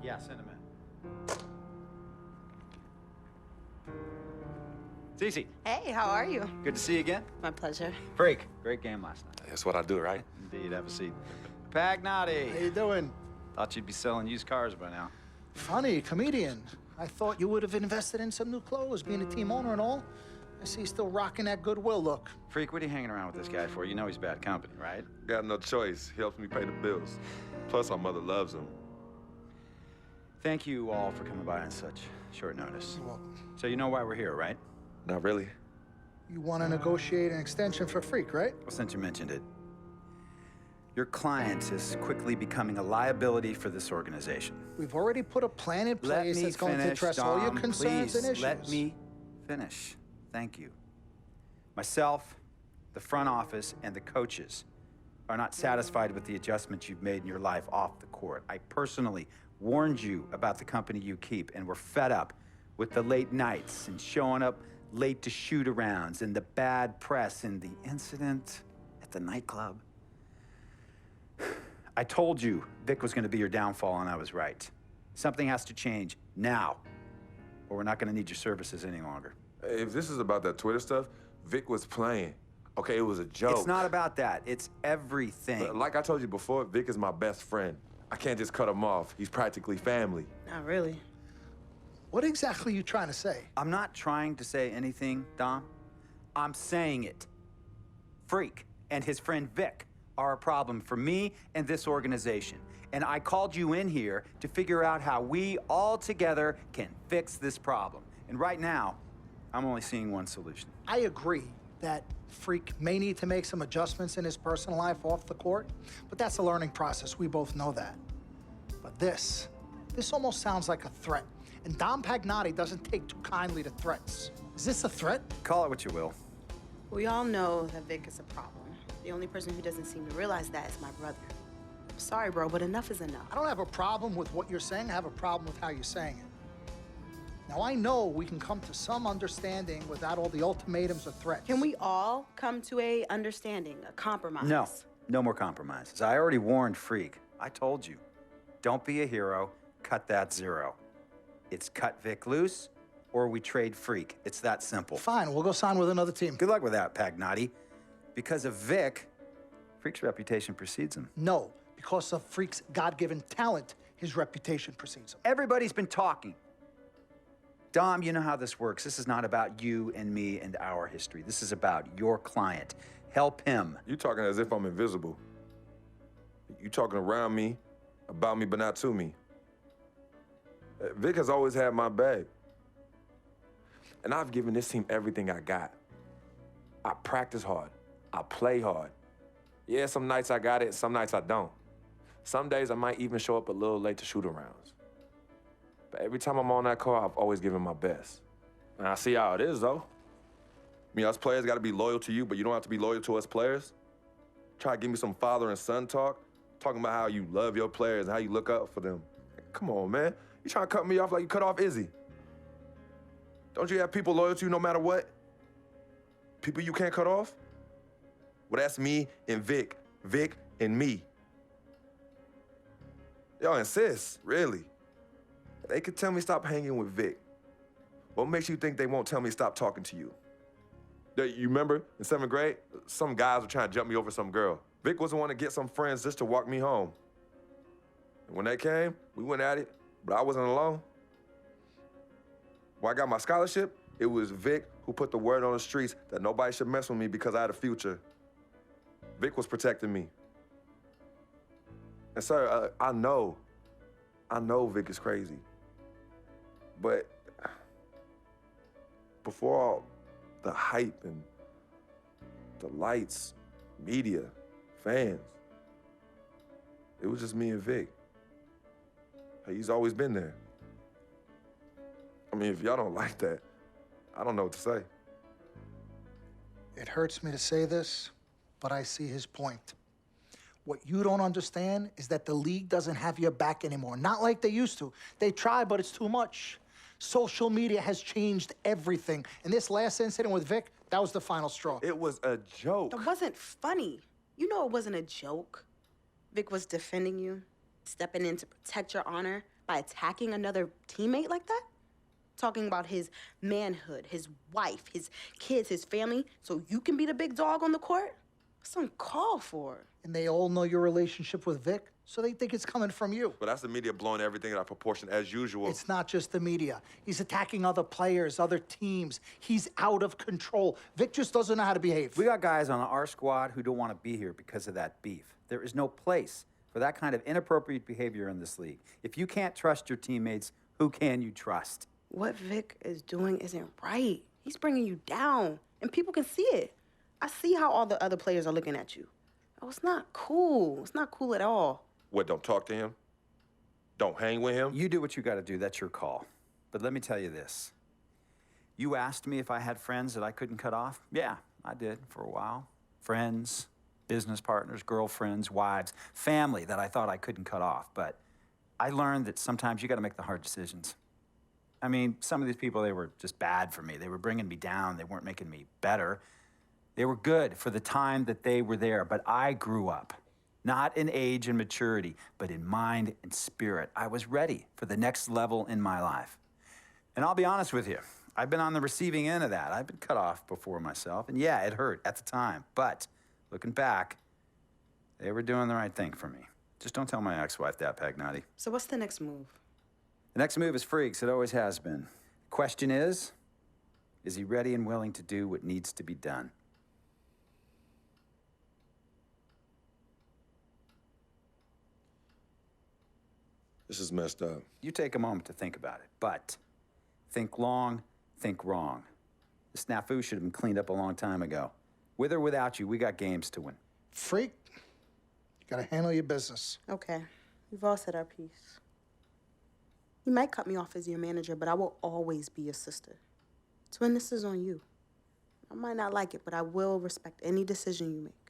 Yeah, send him in. Cece. Hey, how are you? Good to see you again. My pleasure. Freak. Great game last night. That's what I do, right? Indeed. Have a seat. Pagnotti. How you doing? Thought you'd be selling used cars by now. Funny, comedian. I thought you would have invested in some new clothes, being a team owner and all. I see you still rocking that Goodwill look. Freak, what are you hanging around with this guy for? You know he's bad company, right? Got no choice. He helps me pay the bills. Plus, our mother loves him. Thank you all for coming by on such short notice. Well, So you know why we're here, right? Not really. you want to negotiate an extension for Freak, right? Well, since you mentioned it, your client is quickly becoming a liability for this organization. We've already put a plan in place that's going to address all your concerns please, and issues. let me finish. Thank you. Myself, the front office, and the coaches are not satisfied with the adjustments you've made in your life off the court. I personally warned you about the company you keep, and we're fed up with the late nights and showing up late to shoot-arounds and the bad press and the incident at the nightclub. I told you Vic was going to be your downfall, and I was right. Something has to change now, or we're not going to need your services any longer. If this is about that Twitter stuff, Vic was playing. Okay, it was a joke. It's not about that. It's everything. Like I told you before, Vic is my best friend. I can't just cut him off. He's practically family. Not really. What exactly are you trying to say? I'm not trying to say anything, Dom. I'm saying it. Freak and his friend Vic are a problem for me and this organization. And I called you in here to figure out how we all together can fix this problem. And right now, I'm only seeing one solution. I agree that Freak may need to make some adjustments in his personal life off the court, but that's a learning process. We both know that. But this almost sounds like a threat. And Dom Pagnotti doesn't take too kindly to threats. Is this a threat? Call it what you will. We all know that Vic is a problem. The only person who doesn't seem to realize that is my brother. I'm sorry, bro, but enough is enough. I don't have a problem with what you're saying. I have a problem with how you're saying it. Now, I know we can come to some understanding without all the ultimatums or threats. Can we all come to a understanding, a compromise? No, no more compromises. I already warned Freak. I told you. Don't be a hero. Cut that zero. It's cut Vic loose, or we trade Freak. It's that simple. Fine, we'll go sign with another team. Good luck with that, Pagnotti. Because of Vic, Freak's reputation precedes him. No, because of Freak's God-given talent, his reputation precedes him. Everybody's been talking. Dom, you know how this works. This is not about you and me and our history. This is about your client. Help him. You talking as if I'm invisible. You talking around me, about me, but not to me. Vic has always had my back. And I've given this team everything I got. I practice hard. I play hard. Yeah, some nights I got it, some nights I don't. Some days I might even show up a little late to shoot-arounds. But every time I'm on that court, I've always given my best. And I see how it is, though. I mean, us players got to be loyal to you, but you don't have to be loyal to us players. Try to give me some father and son talk, talking about how you love your players and how you look up for them. Come on, man. You trying to cut me off like you cut off Izzy. Don't you have people loyal to you no matter what? People you can't cut off? Well, that's me and Vic. Vic and me. Y'all insist, really. They could tell me stop hanging with Vic. What makes you think they won't tell me stop talking to you? You remember in 7th grade, some guys were trying to jump me over some girl. Vic was the one to get some friends just to walk me home. And when they came, we went at it, but I wasn't alone. When I got my scholarship, it was Vic who put the word on the streets that nobody should mess with me because I had a future. Vic was protecting me. And sir, I know Vic is crazy. But before all the hype and the lights, media, fans, it was just me and Vic. He's always been there. I mean, if y'all don't like that, I don't know what to say. It hurts me to say this, but I see his point. What you don't understand is that the league doesn't have your back anymore. Not like they used to. They try, but it's too much. Social media has changed everything. And this last incident with Vic, that was the final straw. It was a joke. It wasn't funny. You know it wasn't a joke. Vic was defending you, stepping in to protect your honor, By attacking another teammate like that? Talking about his manhood, his wife, his kids, his family, so you can be the big dog on the court? That's uncalled for. And they all know your relationship with Vic, so they think it's coming from you. But that's the media blowing everything out of proportion as usual. It's not just the media. He's attacking other players, other teams. He's out of control. Vic just doesn't know how to behave. We got guys on our squad who don't want to be here because of that beef. There is no place for that kind of inappropriate behavior in this league. If you can't trust your teammates, who can you trust? What Vic is doing isn't right. He's bringing you down, and people can see it. I see how all the other players are looking at you. Oh, it's not cool. It's not cool at all. What, don't talk to him? Don't hang with him? You do what you got to do. That's your call. But let me tell you this. You asked me if I had friends that I couldn't cut off? Yeah, I did for a while. Friends, business partners, girlfriends, wives, family that I thought I couldn't cut off. But I learned that sometimes you got to make the hard decisions. I mean, some of these people, they were just bad for me. They were bringing me down. They weren't making me better. They were good for the time that they were there, but I grew up, not in age and maturity, but in mind and spirit. I was ready for the next level in my life. And I'll be honest with you, I've been on the receiving end of that. I've been cut off before myself, and yeah, it hurt at the time. But looking back, they were doing the right thing for me. Just don't tell my ex-wife that, Pagnotti. So what's the next move? The next move is Freaks. It always has been. The question is he ready and willing to do what needs to be done? This is messed up. You take a moment to think about it, but think long, think wrong. The snafu should have been cleaned up a long time ago. With or without you, we got games to win. Freak, you gotta handle your business. Okay, we've all said our piece. You might cut me off as your manager, but I will always be your sister. Twin, this is on you. I might not like it, but I will respect any decision you make.